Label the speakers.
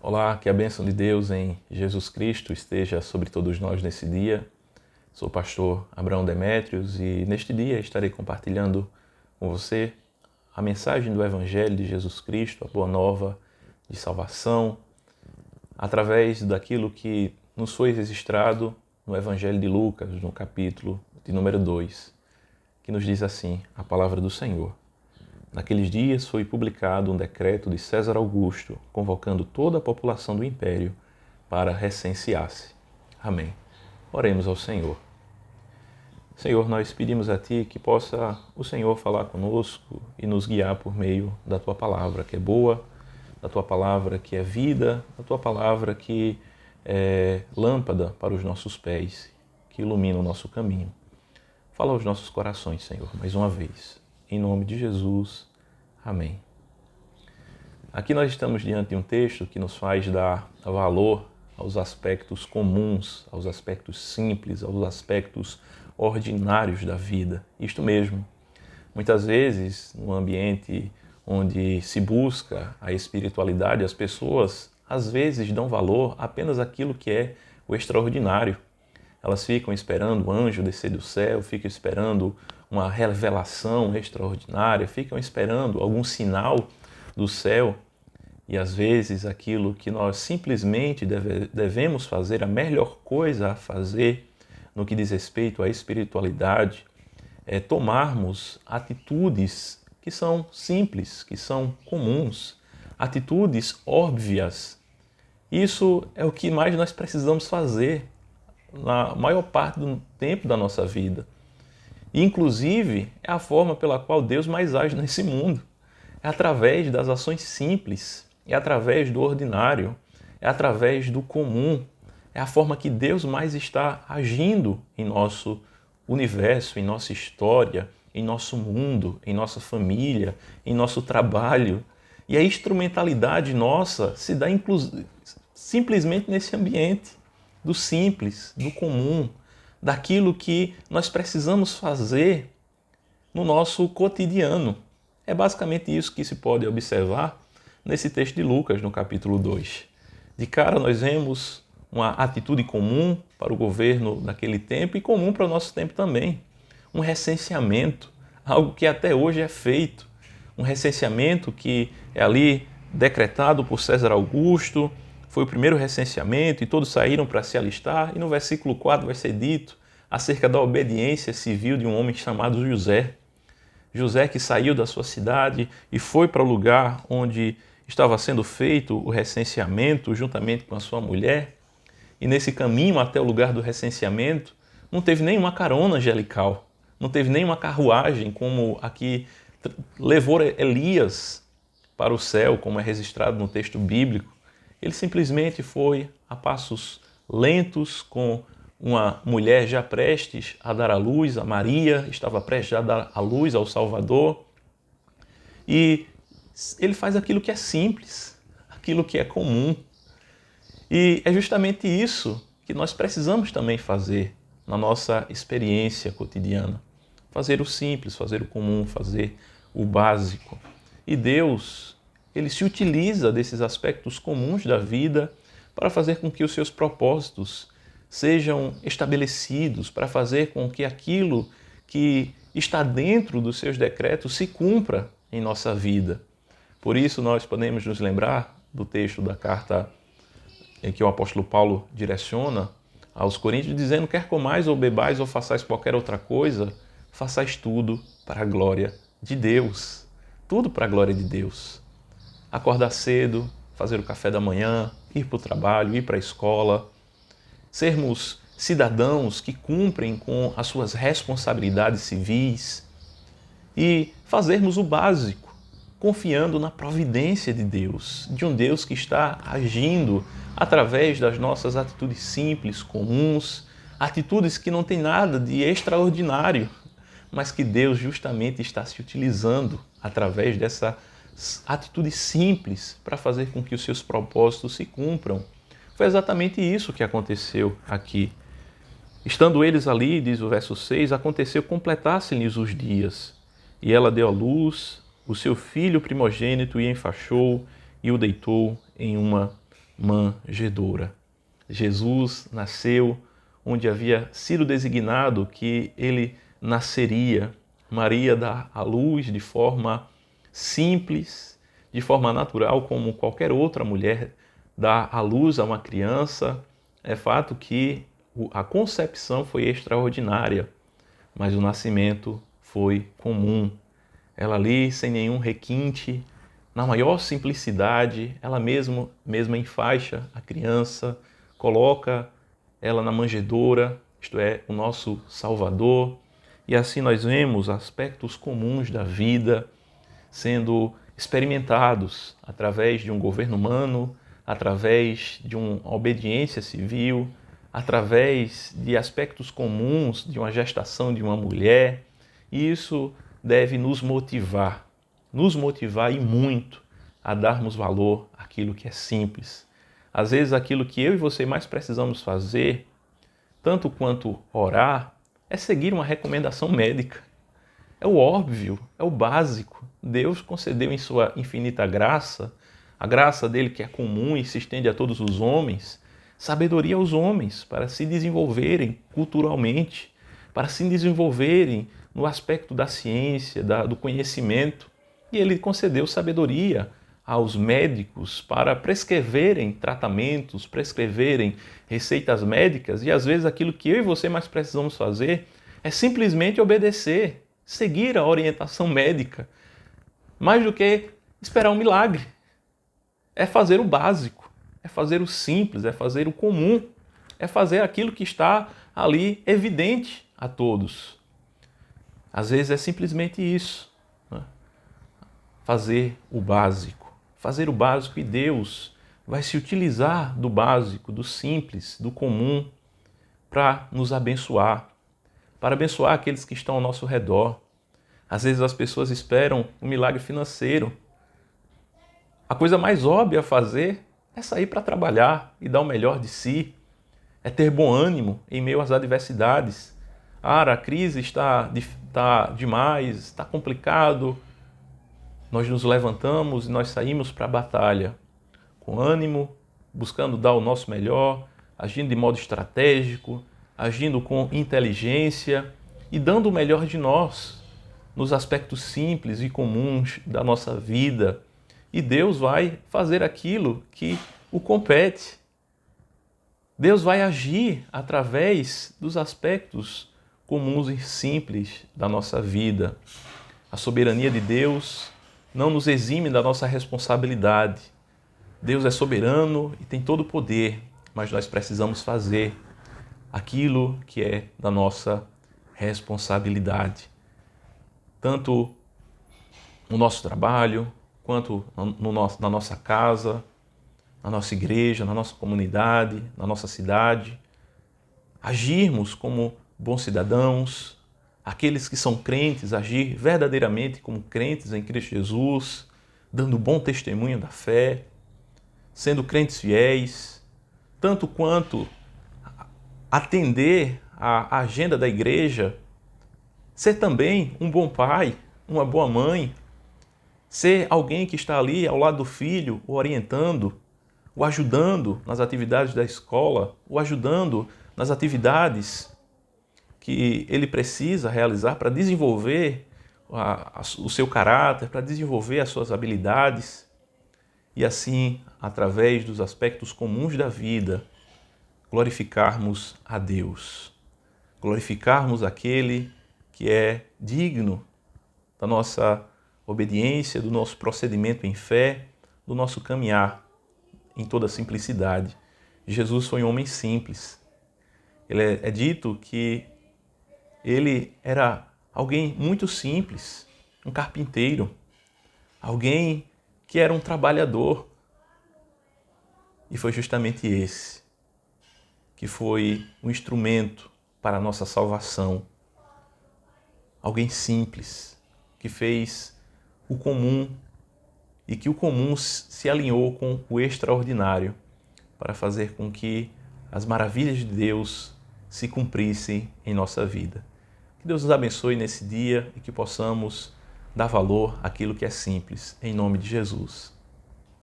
Speaker 1: Olá, que a bênção de Deus em Jesus Cristo esteja sobre todos nós nesse dia. Sou o pastor Abraão Demétrios e neste dia estarei compartilhando com você a mensagem do Evangelho de Jesus Cristo, a boa nova de salvação, através daquilo que nos foi registrado no Evangelho de Lucas, no capítulo de número 2, que nos diz assim, a palavra do Senhor. Naqueles dias foi publicado um decreto de César Augusto, convocando toda a população do império para recensear-se. Amém. Oremos ao Senhor. Senhor, nós pedimos a Ti que possa o Senhor falar conosco e nos guiar por meio da Tua palavra, que é boa, da Tua palavra que é vida, da Tua palavra que é lâmpada para os nossos pés, que ilumina o nosso caminho. Fala aos nossos corações, Senhor, mais uma vez. Em nome de Jesus. Amém. Aqui nós estamos diante de um texto que nos faz dar valor aos aspectos comuns, aos aspectos simples, aos aspectos ordinários da vida. Isto mesmo. Muitas vezes, no ambiente onde se busca a espiritualidade, as pessoas às vezes dão valor apenas àquilo que é o extraordinário. Elas ficam esperando o anjo descer do céu, ficam esperando uma revelação extraordinária, ficam esperando algum sinal do céu. E às vezes aquilo que nós simplesmente devemos fazer, a melhor coisa a fazer no que diz respeito à espiritualidade, é tomarmos atitudes que são simples, que são comuns, atitudes óbvias. Isso é o que mais nós precisamos fazer na maior parte do tempo da nossa vida. E, inclusive, é a forma pela qual Deus mais age nesse mundo. É através das ações simples, é através do ordinário, é através do comum. É a forma que Deus mais está agindo em nosso universo, em nossa história, em nosso mundo, em nossa família, em nosso trabalho. E a instrumentalidade nossa se dá simplesmente nesse ambiente do simples, do comum, daquilo que nós precisamos fazer no nosso cotidiano. É basicamente isso que se pode observar nesse texto de Lucas, no capítulo 2. De cara, nós vemos uma atitude comum para o governo daquele tempo e comum para o nosso tempo também. Um recenseamento, algo que até hoje é feito. Um recenseamento que é ali decretado por César Augusto. Foi o primeiro recenseamento e todos saíram para se alistar. E no versículo 4 vai ser dito acerca da obediência civil de um homem chamado José. José que saiu da sua cidade e foi para o lugar onde estava sendo feito o recenseamento juntamente com a sua mulher. E nesse caminho até o lugar do recenseamento não teve nenhuma carona angelical, não teve nenhuma carruagem como aqui levou Elias para o céu, como é registrado no texto bíblico. Ele simplesmente foi a passos lentos com uma mulher já prestes a dar à luz, a Maria estava prestes a dar à luz ao Salvador. E ele faz aquilo que é simples, aquilo que é comum. E é justamente isso que nós precisamos também fazer na nossa experiência cotidiana. Fazer o simples, fazer o comum, fazer o básico. E Deus, Ele se utiliza desses aspectos comuns da vida para fazer com que os seus propósitos sejam estabelecidos, para fazer com que aquilo que está dentro dos seus decretos se cumpra em nossa vida. Por isso nós podemos nos lembrar do texto da carta em que o apóstolo Paulo direciona aos Coríntios, dizendo: quer comais ou bebais ou façais qualquer outra coisa, façais tudo para a glória de Deus. Tudo para a glória de Deus. Acordar cedo, fazer o café da manhã, ir para o trabalho, ir para a escola, sermos cidadãos que cumprem com as suas responsabilidades civis e fazermos o básico, confiando na providência de Deus, de um Deus que está agindo através das nossas atitudes simples, comuns, atitudes que não têm nada de extraordinário, mas que Deus justamente está se utilizando através dessa atitude simples para fazer com que os seus propósitos se cumpram. Foi exatamente isso que aconteceu aqui. Estando eles ali, diz o verso 6, aconteceu que completassem-lhes os dias, e ela deu à luz o seu filho primogênito e enfaixou e o deitou em uma manjedoura. Jesus nasceu onde havia sido designado que ele nasceria. Maria dá à luz de forma simples, de forma natural, como qualquer outra mulher dá à luz a uma criança. É fato que a concepção foi extraordinária, mas o nascimento foi comum. Ela ali, sem nenhum requinte, na maior simplicidade, ela mesma enfaixa a criança, coloca ela na manjedoura, isto é, o nosso Salvador. E assim nós vemos aspectos comuns da vida sendo experimentados através de um governo humano, através de uma obediência civil, através de aspectos comuns de uma gestação de uma mulher. E isso deve nos motivar e muito a darmos valor àquilo que é simples. Às vezes aquilo que eu e você mais precisamos fazer, tanto quanto orar, é seguir uma recomendação médica. É o óbvio, é o básico. Deus concedeu em sua infinita graça, a graça dele que é comum e se estende a todos os homens, sabedoria aos homens para se desenvolverem culturalmente, para se desenvolverem no aspecto da ciência, do conhecimento. E ele concedeu sabedoria aos médicos para prescreverem tratamentos, prescreverem receitas médicas, e às vezes aquilo que eu e você mais precisamos fazer é simplesmente obedecer, seguir a orientação médica, mais do que esperar um milagre. É fazer o básico, é fazer o simples, é fazer o comum, é fazer aquilo que está ali evidente a todos. Às vezes é simplesmente isso, né? Fazer o básico. Fazer o básico, e Deus vai se utilizar do básico, do simples, do comum, para nos abençoar, para abençoar aqueles que estão ao nosso redor. Às vezes as pessoas esperam um milagre financeiro. A coisa mais óbvia a fazer é sair para trabalhar e dar o melhor de si, é ter bom ânimo em meio às adversidades. A crise está demais, está complicado. Nós nos levantamos e nós saímos para a batalha com ânimo, buscando dar o nosso melhor, agindo de modo estratégico, agindo com inteligência e dando o melhor de nós nos aspectos simples e comuns da nossa vida. E Deus vai fazer aquilo que o compete. Deus vai agir através dos aspectos comuns e simples da nossa vida. A soberania de Deus não nos exime da nossa responsabilidade. Deus é soberano e tem todo o poder, mas nós precisamos fazer aquilo que é da nossa responsabilidade. Tanto no nosso trabalho, quanto na nossa casa, na nossa igreja, na nossa comunidade, na nossa cidade. Agirmos como bons cidadãos, aqueles que são crentes, agir verdadeiramente como crentes em Cristo Jesus, dando bom testemunho da fé, sendo crentes fiéis, tanto quanto atender à agenda da igreja, ser também um bom pai, uma boa mãe, ser alguém que está ali ao lado do filho, o orientando, o ajudando nas atividades da escola, o ajudando nas atividades que ele precisa realizar para desenvolver o seu caráter, para desenvolver as suas habilidades. E assim, através dos aspectos comuns da vida, glorificarmos a Deus, glorificarmos aquele que é digno da nossa obediência, do nosso procedimento em fé, do nosso caminhar em toda simplicidade. Jesus foi um homem simples. É dito que ele era alguém muito simples, um carpinteiro, alguém que era um trabalhador. E foi justamente esse que foi um instrumento para a nossa salvação. Alguém simples, que fez o comum e que o comum se alinhou com o extraordinário para fazer com que as maravilhas de Deus se cumprissem em nossa vida. Que Deus nos abençoe nesse dia e que possamos dar valor àquilo que é simples, em nome de Jesus.